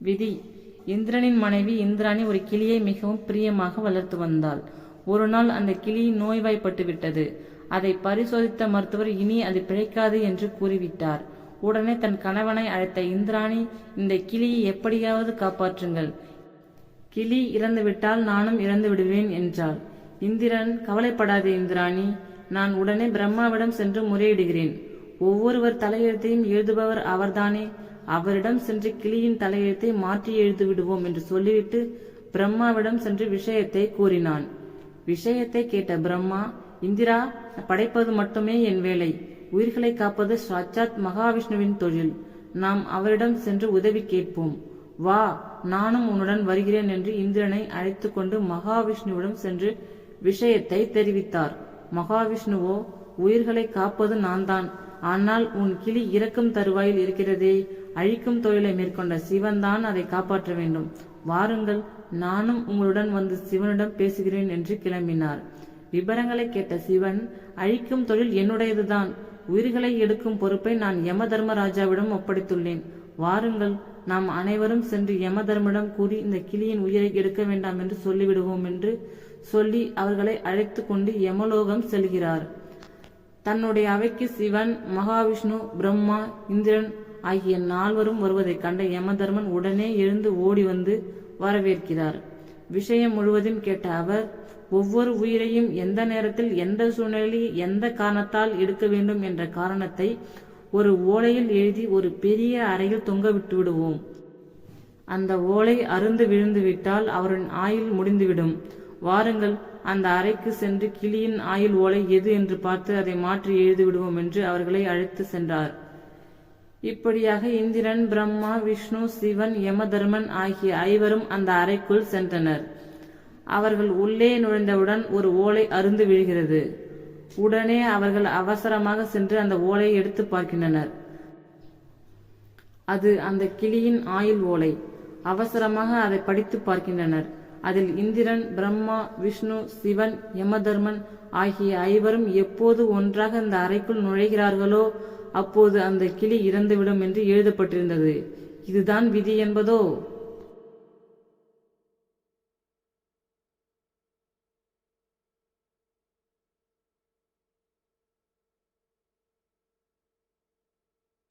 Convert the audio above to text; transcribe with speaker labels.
Speaker 1: விதி. இந்திரனின் மனைவி இந்திராணி ஒரு கிளியை மிகவும் பிரியமாக வளர்த்து வந்தாள். ஒரு நாள் அந்த கிளி நோய்வாய்ப்பட்டு விட்டது. அதை பரிசோதித்த மருத்துவர் இனி அது பிழைக்காது என்று கூறிவிட்டார். உடனே தன் கணவனை அழைத்த இந்திராணி, இந்த கிளியை எப்படியாவது காப்பாற்றுங்கள், கிளி இறந்துவிட்டால் நானும் இறந்து விடுவேன் என்றாள். இந்திரன், கவலைப்படாதே இந்திராணி, நான் உடனே பிரம்மாவிடம் சென்று முறையிடுகிறேன். ஒவ்வொருவர் தலையெழுத்தையும் எழுதுபவர் அவர்தானே, அவரிடம் சென்று கிளியின் தலையெழுத்தை மாற்றி எழுதி விடுவோம் என்று சொல்லிவிட்டு பிரம்மாவிடம் சென்று விஷயத்தை கூறினான். விஷயத்தை கேட்ட பிரம்மா, இந்திரா, படைப்பது மட்டுமே என் வேலை, உயிர்களை காப்பது சாட்சாத் மகாவிஷ்ணுவின் தொழில். நாம் அவரிடம் சென்று உதவி கேட்போம். வா, நானும் உன்னுடன் வருகிறேன் என்று இந்திரனை அழைத்து கொண்டு மகாவிஷ்ணுவிடம் சென்று விஷயத்தை தெரிவித்தார். மகாவிஷ்ணுவோ, உயிர்களை காப்பது நான் தான், ஆனால் உன் கிளி இறக்கும் தருவாயில் இருக்கிறதே, அழிக்கும் தொழிலை மேற்கொண்ட சிவன்தான் அதை காப்பாற்ற வேண்டும். வாருங்கள், நானும் உங்களுடன் வந்து சிவனிடம் பேசுகிறேன் என்று கிளம்பினார். விபரங்களை கேட்ட சிவன், அழிக்கும் தொழில் என்னுடையதுதான், உயிர்களை எடுக்கும் பொறுப்பை நான் யம தர்மராஜாவிடம் ஒப்படைத்துள்ளேன். வாருங்கள், நாம் அனைவரும் சென்று யம தர்மரிடம் கூறி இந்த கிளியின் உயிரை எடுக்க வேண்டாம் என்று சொல்லிவிடுவோம் என்று சொல்லி அவர்களை அழைத்து கொண்டு யமலோகம் செல்கிறார். தன்னுடைய அவைக்கு சிவன், மகாவிஷ்ணு, பிரம்மா, இந்திரன் ஆகிய 4வரும் வருவதைக் கண்ட யமதர்மன் உடனே எழுந்து ஓடி வந்து வரவேற்கிறார். விஷயம் முழுவதும் கேட்ட அவர், ஒவ்வொரு உயிரையும் எந்த நேரத்தில், எந்த சூழ்நிலையில், எந்த காரணத்தால் எடுக்க வேண்டும் என்ற காரணத்தை ஒரு ஓலையில் எழுதி ஒரு பெரிய அறையில் தொங்க விட்டு விடுவோம். அந்த ஓலை அருந்து விழுந்து விட்டால் அவரின் ஆயுள் முடிந்துவிடும். வாருங்கள், அந்த அறைக்கு சென்று கிளியின் ஆயுள் ஓலை எது என்று பார்த்து அதை மாற்றி எழுதி விடுவோம் என்று அவர்களை அழைத்து சென்றார். இப்படியாக இந்திரன், பிரம்மா, விஷ்ணு, சிவன், யமதர்மன் ஆகிய 5வரும் அந்த அறைக்குள் சென்றனர். அவர்கள் உள்ளே நுழைந்தவுடன் ஒரு ஓலை அருந்து விழுகிறது. உடனே அவர்கள் அவசரமாக சென்று அந்த ஓலையை எடுத்து பார்க்கின்றனர். அது அந்த கிளியின் ஆயுள் ஓலை. அவசரமாக அதை படித்து பார்க்கின்றனர். அதில் இந்திரன், பிரம்மா, விஷ்ணு, சிவன், யமதர்மன் ஆகிய 5வரும் எப்போது ஒன்றாக அந்த அறைக்குள் நுழைகிறார்களோ அப்போது அந்த கிளி இறந்துவிடும் என்று எழுதப்பட்டிருந்தது. இதுதான் விதி என்பதோ?